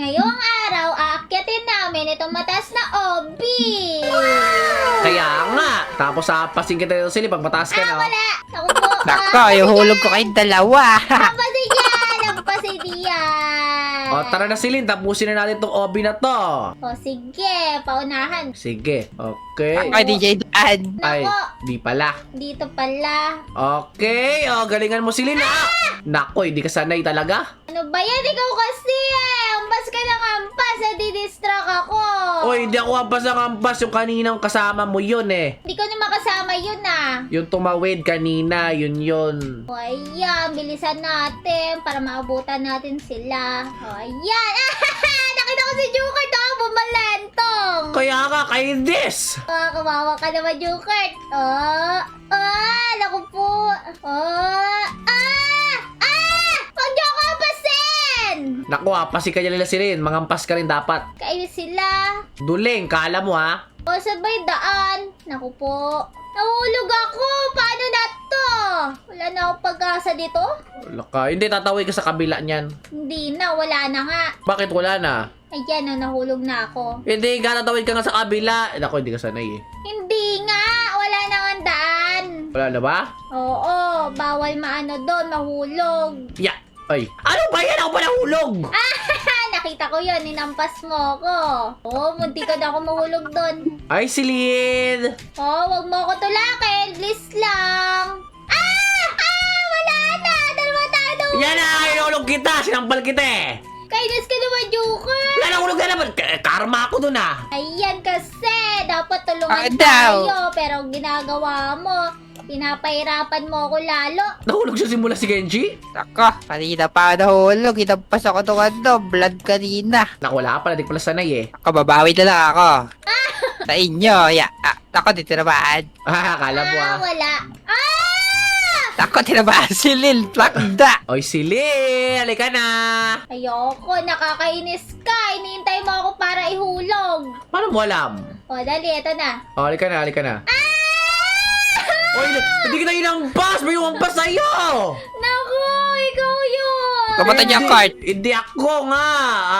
Ngayong araw, aakyatin namin itong mataas na obi. Kaya nga. Tapos pasing kita dito sila pag mataas ka na. Wala. Ako po. Nako, yung hulog ko kayong dalawa. Lampasin yan. Lampasin yan. O, tara na Silin. Tapusin na natin tong obi na to. O, sige. Paunahan. Sige. Okay. Ako, DJ Dan. Ay, Nako. di pala. Dito pala. Okay. O, galingan mo Silin. Nako, hindi ka sanay talaga. Ano ba yan? Ikaw kasi ampas ka ng ampas. Nadidistract ako. Oy, hindi ako ampas ng ampas. Yung kaninang kasama mo yun eh. Hindi ko na makasama yun Yung tumawid kanina, yun. O, ayan. Bilisan natin para maabutan natin sila. O, ayan. Nakita ko si Jukert. Bumalentong. Kaya ka, kainis! Kawawa ka naman, Jukert. Naku po. Huwag niyo ako ampasin. Naku, pasi ka nila Silin. Mangampas ka rin dapat. Kainis sila. Duling, kala mo ha? O, sabay daan. Naku po. Nahulog ako. Paano na to? Wala na akong pag-asa dito? Wala ka. Hindi, tatawid ka sa kabila niyan. Hindi na. Wala na nga. Bakit wala na? Ayan, nahulog na ako. Hindi, tatawid ka nga sa kabila. Naku, hindi ka sanay eh. Hindi nga. Wala na nga ang daan. Wala na ba? Oo. Bawal maano doon. Mahulog. Ya! Ay! Ano ba yan? Ako pa nahulog! Nakita ko yun. Ninampas mo ako. Munti ka na ako mahulog doon. Ay, Silin! Wag mo ako tulakin. Please lang. Wala na. Dalawa tayo. Yan na! Inulog kita! Sinampal kita eh! Kainis ka naman, Joker. Wala na hulog na naman! Karma ako dun ah! Ayan kasi. Dapat tulungan Bakit daw? tayo. Pero ang ginagawa mo, pinapahirapan mo ako lalo. Nahulog siya simula si Genji? Nako, kanina pa nahulog. Hinampas ako itong blood kanina. Naku, wala ka pala. Di pala sanay eh. Ako, babawi na lang ako. Sa inyo, Nako, di tinamaan. Akala mo ah. Wala. Nako, tinamaan si Lil. Plakda. Oy, Silin! Halika na! Ayoko. Nakakainis ka. Iniintay mo ako para ihulog. Paano mo alam? Dali. Ito na. Oh, halika na, halika na. Oy, hindi kita inampas! May umampas sa'yo! Naku, ikaw yun. Kamatay niya ang card. Hindi ako nga!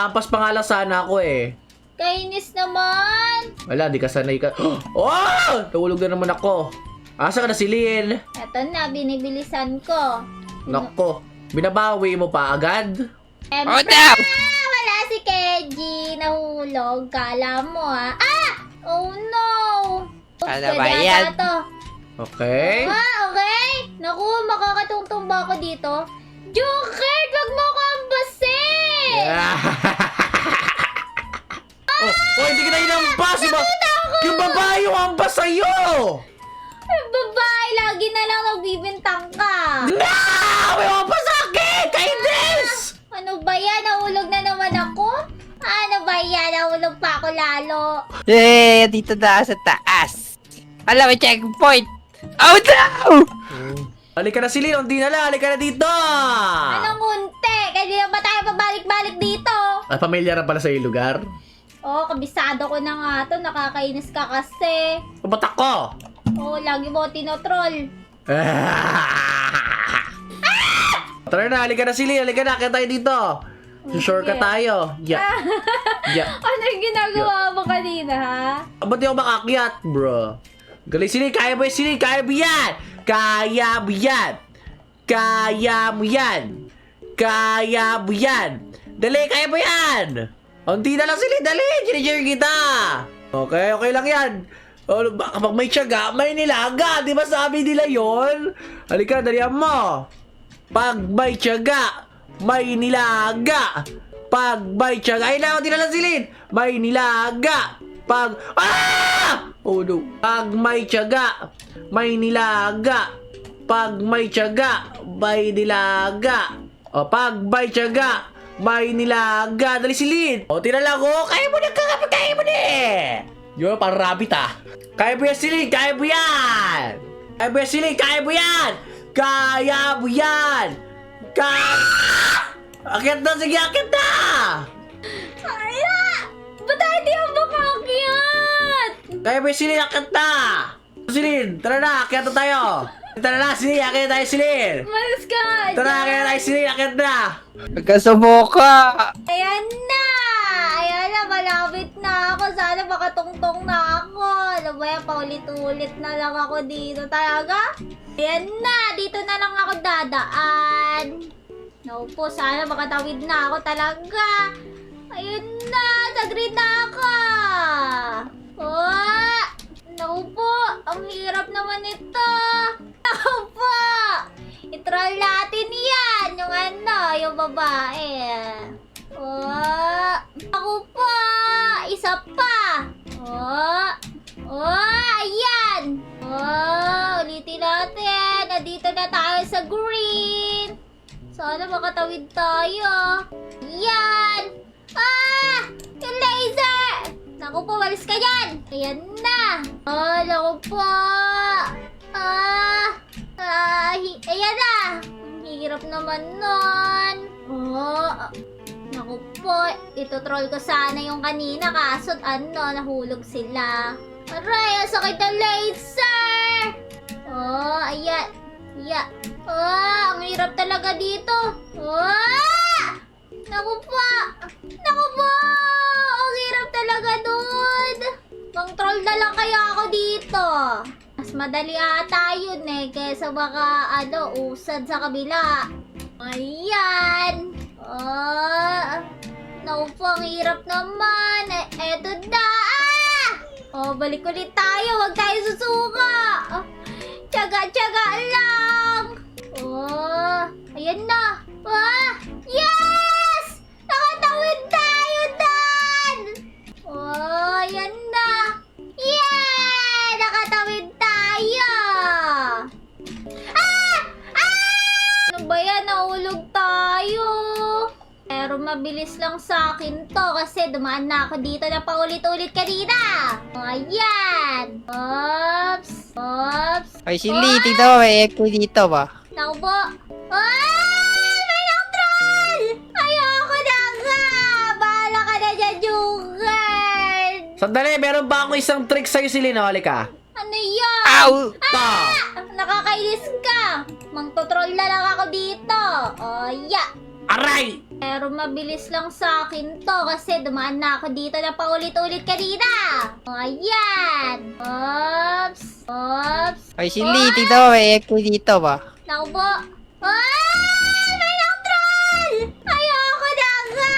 Ampas pa nga lang sana ako eh. Kainis naman. Wala, di ka sanay ka. Oh! Nahulog na naman ako. Asa ka na si Lin? Ito na, binibilisan ko. Nako, binabawi mo pa agad? Oh, no! Wala si Keji. Nahulog. Kala mo Oh no. Ano pwede ba ata yan? to. Okay? Okay? Naku, makakatungtong ba ako dito? Joker, wag mo ko ambasin! Oh, hindi kita inampas! Yung babae yung ampas sa'yo! Babae, lagi na lang nagbibintang ka. No! May umampas sa akin! Kainis! Ano ba yan? Nahulog na naman ako? Ano ba yan? Nahulog pa ako lalo. Dito na sa taas. Alam, may checkpoint. Oh, no! Halika na si Lin, hindi na lang. Halika na dito! Anong unti? Kaya ba tayo pabalik-balik dito? Ay, pamilyar na pala sa yung lugar? Kabisado ko na nga to. Nakakainis ka kasi. Ba't ako? Lagi mo tinotroll. Tara na, halika na si Lin. Halika na, kaya tayo dito. Shortcut tayo. Ano yung ginagawa mo kanina, ha? Ba't di ako makakyat, bro? Galing si Lin, kaya mo yan, si Lin. Kaya mo yan! Kaya mo yan! Kaya mo yan! Kaya mo yan! Dali, kaya mo yan! Unti na lang si Lin, dali! Ginigir kita! Okay lang yan. Kapag may tiyaga, may nilaga. Di ba sabi nila yon? Halika, dalihan mo. Pag may tiyaga, may nilaga. Pag may tiyaga, ay lang, di na lang silid. May nilaga. Pag, oh no. Pag may tiyaga, may nilaga. Pag may tiyaga, may nilaga. O, pag may tiyaga, may nilaga. Dali silid. O, tira lang ko. Kaya mo na, kaya mo na eh. Yun, parang rabbit ah. Kaya mo yan, Silin! Kaya mo yan! Kaya mo yan, Silin! Kaya mo yan! Kaya mo yan! Akyat na! Sige, akyat na! Ba't hindi ako makakyat? Kaya mo yan, Silin! Akyat na! Silin! Tara na! Akyat na tayo! Tara na, Silin! Akyat na tayo, Silin! Malas ka nga Tara, dyan. akyat na tayo, Silin! Akyat na! Magkasubuka. Ayan na! paulit-ulit na lang ako dito talaga. Ayan na, dito na lang ako dadaan. No po, sana makatawid na ako talaga. Ayun na, sa green na ako. Oh, no po, ang hirap naman ito. No po, i-troll natin yan, yung babae. Oh, ako po, isa pa. Ayan. Ulitin natin. Nandito na tayo sa green. Sana makatawid tayo. Yan. Yung laser. Naku po, walis ka dyan. Ayan na. Naku po. Ayan na. Ang hirap naman nun. Naku po, ito-troll ko sana yung kanina kaso nahulog sila. Aray, ang sakit ng laser! Ayan. Yeah. Ang hirap talaga dito. Naku po! Ang hirap talaga dun! Mang-troll na lang kaya ako dito. Mas madali ata yun kesa baka usad sa kabila. Ayan. Naku po, ang hirap naman. Eto na. Balik ulit tayo. Huwag tayo susuka. Tiyaga-tiyaga lang. Ayan na. Yes! Nakatawid tayo dan. Ayan na. Yeah! Nakatawid tayo. Ano ba yan? Nahulog tayo. Pero mabilis lang sa akin to kasi dumaan na ako dito na paulit-ulit kanina. Ayan. Oops. Ay, si Lee, tignan mo, may echo dito ba? Naku po. May nang-troll! Ayoko na nga! Bahala ka na dyan, Jugard! Sandali, meron ba ako isang trick sa'yo, Celine? Halika. Ano yan? Ow! Nakakainis ka! Mang-troll na lang ako dito. Yeah. Aray! Pero mabilis lang sa akin to kasi dumaan na ako dito na paulit-ulit kanina. Ayan. Oops. Ay, si Lee, tignan mo, may echo dito ba? Naku po. May nang-troll! Ayoko na nga!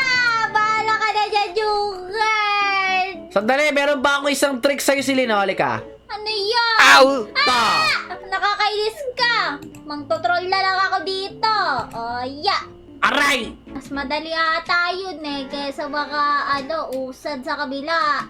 Bahala ka na dyan, Jugard! Sandali, meron ba ako isang trick sa'yo, Celine? Halika. Ano yan? Ow! Nakakainis ka! Mang-troll na lang ako dito. Yeah. Aray! Mas madali ata yun kesa baka usad sa kabila.